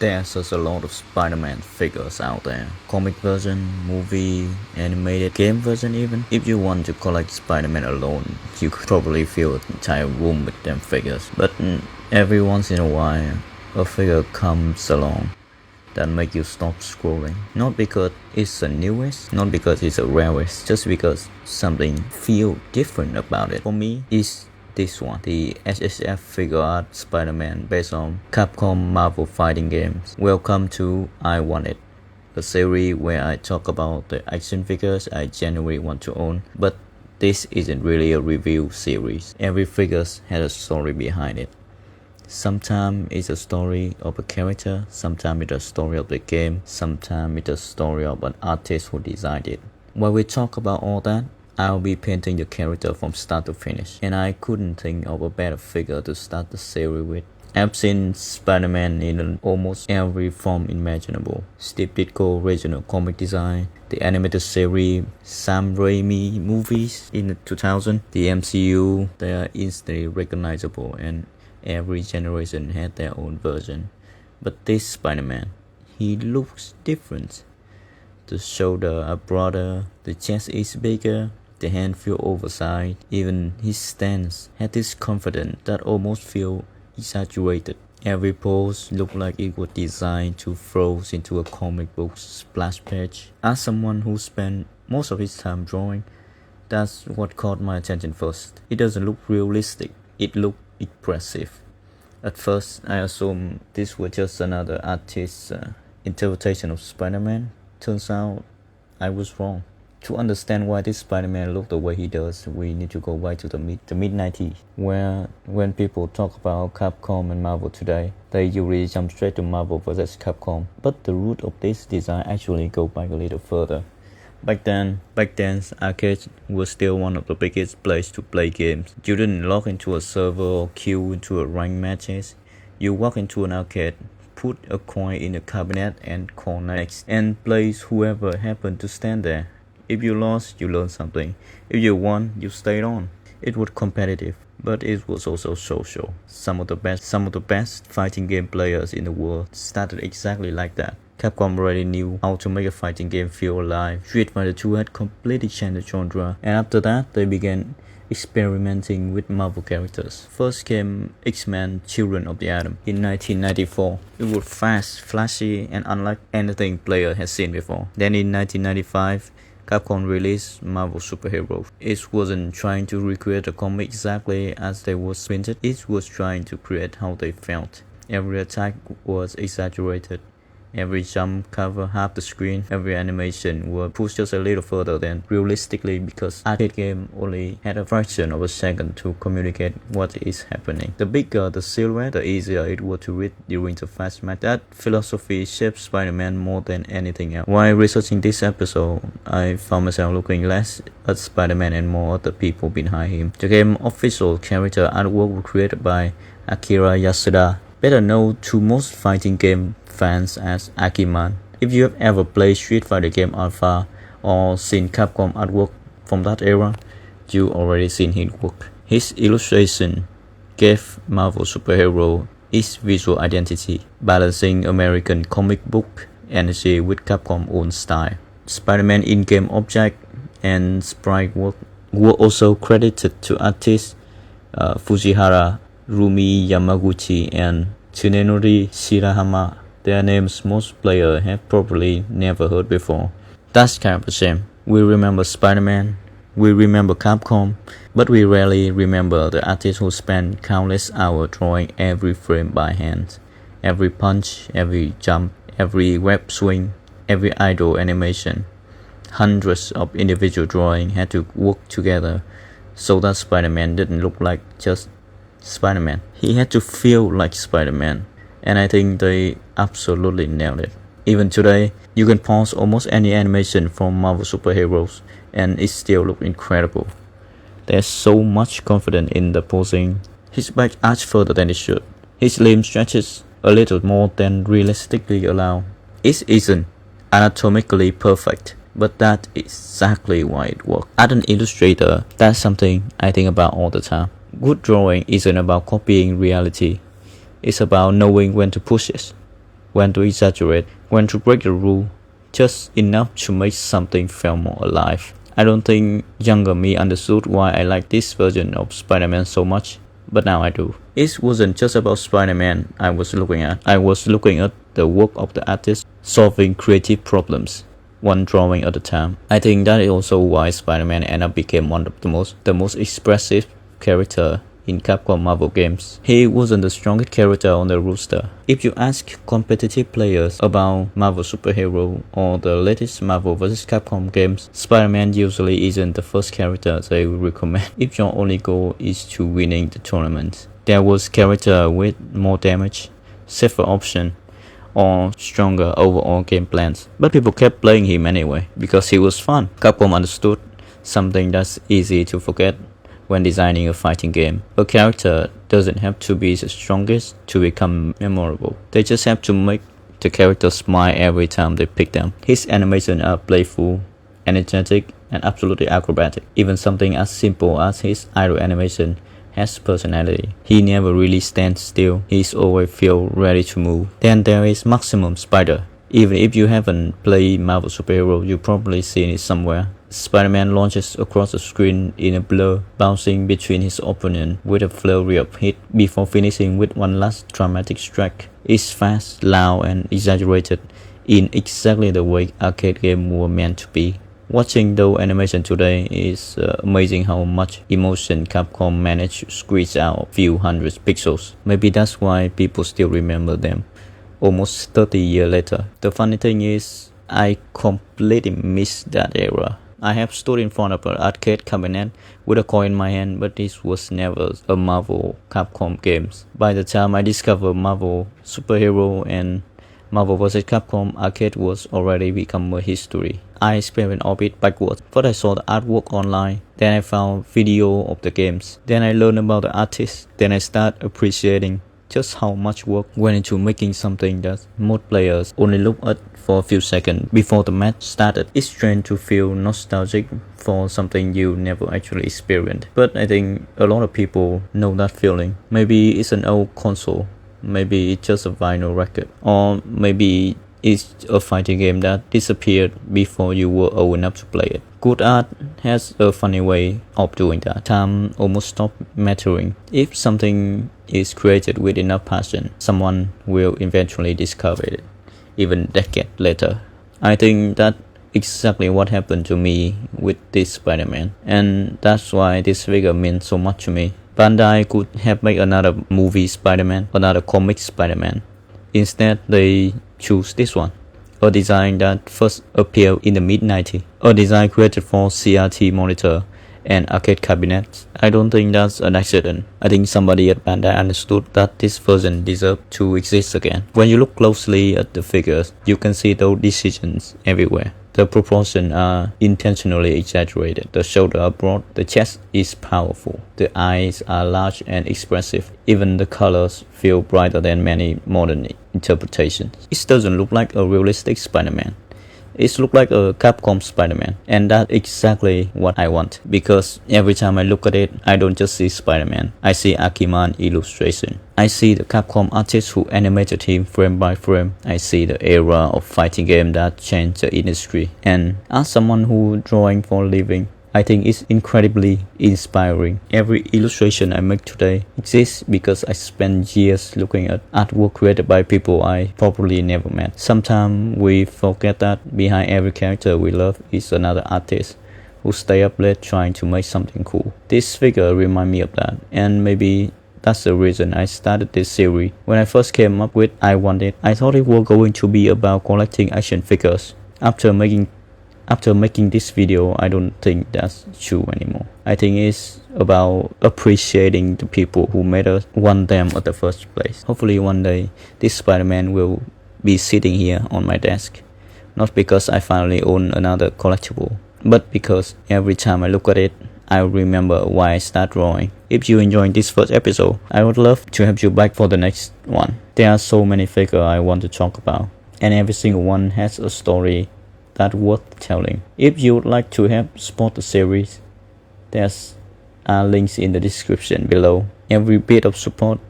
There's just a lot of Spider-Man figures out there. Comic version, movie, animated, game version even. If you want to collect Spider-Man alone, you could probably fill an entire room with them figures. But every once in a while, a figure comes along that make you stop scrolling. Not because it's the newest, not because it's the rarest, just because something feel different about it. For me, it's this one, the S.H.Figuarts Spider-Man based on Capcom Marvel fighting games. Welcome to I Want It, a series where I talk about the action figures I genuinely want to own. But this isn't really a review series. Every figure has a story behind it. Sometimes it's a story of a character, sometimes it's a story of the game, sometimes it's a story of an artist who designed it. While we talk about all that, I'll be painting the character from start to finish, and I couldn't think of a better figure to start the series with. I've seen Spider-Man in almost every form imaginable. Steve Ditko original comic design, the animated series, Sam Raimi movies in 2000, the MCU, they are instantly recognizable and every generation had their own version. But this Spider-Man, he looks different. The shoulders are broader, the chest is bigger, the hand feel oversized, even his stance had this confidence that almost feel exaggerated. Every pose looked like it was designed to throw into a comic book splash page. As someone who spent most of his time drawing, that's what caught my attention first. It doesn't look realistic, it looked impressive. At first, I assumed this was just another artist's interpretation of Spider-Man. Turns out, I was wrong. To understand why this Spider-Man looked the way he does, we need to go back to the mid-90s, where when people talk about Capcom and Marvel today, they usually jump straight to Marvel vs. Capcom. But the root of this design actually go back a little further. Back then, arcades was still one of the biggest places to play games. You didn't log into a server or queue into a ranked matches. You walk into an arcade, put a coin in a cabinet and call next, and place whoever happened to stand there. If you lost, you learned something. If you won, you stayed on. It was competitive, but it was also social. Some of the best fighting game players in the world started exactly like that. Capcom already knew how to make a fighting game feel alive. Street Fighter 2 had completely changed the genre, and after that, they began experimenting with Marvel characters. First came X-Men Children of the Atom in 1994. It was fast, flashy, and unlike anything player had seen before. Then in 1995, Capcom released Marvel Super Heroes. It wasn't trying to recreate the comic exactly as they were printed. It was trying to create how they felt. Every attack was exaggerated. Every jump covered half the screen. Every animation was pushed just a little further than realistically because arcade game only had a fraction of a second to communicate what is happening. The bigger the silhouette, the easier it was to read during the fast match. That philosophy shaped Spider-Man more than anything else. While researching this episode, I found myself looking less at Spider-Man and more at the people behind him. The game's official character artwork was created by Akira Yasuda, better known to most fighting game fans as Akiman. If you have ever played Street Fighter game Alpha or seen Capcom artwork from that era, you already seen his work. His illustration gave Marvel Super Hero its visual identity, balancing American comic book energy with Capcom's own style. Spider-Man in-game object and sprite work were also credited to artists Fujihara, Rumi Yamaguchi, and Tsunenori Shirahama. Their names most players have probably never heard before. That's kind of a shame. We remember Spider-Man, we remember Capcom, but we rarely remember the artists who spent countless hours drawing every frame by hand. Every punch, every jump, every web swing, every idle animation. Hundreds of individual drawings had to work together so that Spider-Man didn't look like just Spider-Man. He had to feel like Spider-Man, and I think they absolutely nailed it. Even today, you can pause almost any animation from Marvel Super Heroes and it still looks incredible. There's so much confidence in the posing. His back arches further than it should. His limb stretches a little more than realistically allowed. It isn't anatomically perfect, but that's exactly why it works. As an illustrator, that's something I think about all the time. Good drawing isn't about copying reality. It's about knowing when to push it. when to exaggerate, when to break the rule, just enough to make something feel more alive. I don't think younger me understood why I liked this version of Spider-Man so much, but now I do. It wasn't just about Spider-Man I was looking at. I was looking at the work of the artist solving creative problems, one drawing at a time. I think that is also why Spider-Man ended up became one of the most expressive character in Capcom Marvel games. He wasn't the strongest character on the roster. If you ask competitive players about Marvel Super Heroes or the latest Marvel vs. Capcom games, Spider-Man usually isn't the first character they will recommend if your only goal is to winning the tournament. There was character with more damage, safer option, or stronger overall game plans, but people kept playing him anyway because he was fun. Capcom understood something that's easy to forget when designing a fighting game. A character doesn't have to be the strongest to become memorable. They just have to make the character smile every time they pick them. His animations are playful, energetic, and absolutely acrobatic. Even something as simple as his idle animation has personality. He never really stands still. He's always feel ready to move. Then there is Maximum Spider. Even if you haven't played Marvel Super Heroes, you've probably seen it somewhere. Spider-Man launches across the screen in a blur, bouncing between his opponent with a flurry of hits before finishing with one last dramatic strike. It's fast, loud, and exaggerated in exactly the way arcade games were meant to be. Watching those animations today is amazing how much emotion Capcom managed to squeeze out a few hundred pixels. Maybe that's why people still remember them almost 30 years later. The funny thing is, I completely missed that era. I have stood in front of an arcade cabinet with a coin in my hand, but this was never a Marvel Capcom games. By the time I discovered Marvel Super Hero and Marvel vs. Capcom, arcade was already become a history. I experienced all it backwards. First I saw the artwork online, then I found video of the games, then I learned about the artists, then I started appreciating just how much work went into making something that most players only look at for a few seconds before the match started. It's strange to feel nostalgic for something you never actually experienced, but I think a lot of people know that feeling. Maybe it's an old console, maybe it's just a vinyl record, or maybe it's a fighting game that disappeared before you were old enough to play it. Good art has a funny way of doing that. Time almost stops mattering. If something is created with enough passion, someone will eventually discover it, even decades later. I think that's exactly what happened to me with this Spider-Man, and that's why this figure means so much to me. Bandai could have made another movie Spider-Man, another comic Spider-Man. Instead, they choose this one, a design that first appeared in the mid-90s, a design created for CRT monitor and arcade cabinets. I don't think that's an accident. I think somebody at Bandai understood that this version deserved to exist again. When you look closely at the figures, you can see those decisions everywhere. The proportions are intentionally exaggerated. The shoulders are broad, the chest is powerful, the eyes are large and expressive. Even the colors feel brighter than many modern interpretations. It doesn't look like a realistic Spider-Man. It looks like a Capcom Spider-Man, and that's exactly what I want, because every time I look at it, I don't just see Spider-Man, I see Akiman illustration. I see the Capcom artist who animated him frame by frame. I see the era of fighting game that changed the industry. And as someone who drawing for a living, I think it's incredibly inspiring. Every illustration I make today exists because I spent years looking at artwork created by people I probably never met. Sometimes we forget that behind every character we love is another artist who stay up late trying to make something cool. This figure reminds me of that, and maybe that's the reason I started this series. When I first came up with I thought it was going to be about collecting action figures. After making this video, I don't think that's true anymore. I think it's about appreciating the people who made us want them at the first place. Hopefully one day, this Spider-Man will be sitting here on my desk. Not because I finally own another collectible, but because every time I look at it, I remember why I started drawing. If you enjoyed this first episode, I would love to have you back for the next one. There are so many figures I want to talk about, and every single one has a story that's worth telling. If you would like to help support the series, there's links in the description below. Every bit of support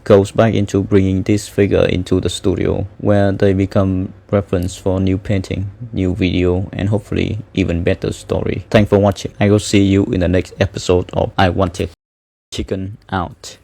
goes back into bringing this figure into the studio, where they become reference for new painting, new video, and hopefully even better story. Thanks for watching. I will see you in the next episode of I Want It. Chicken out.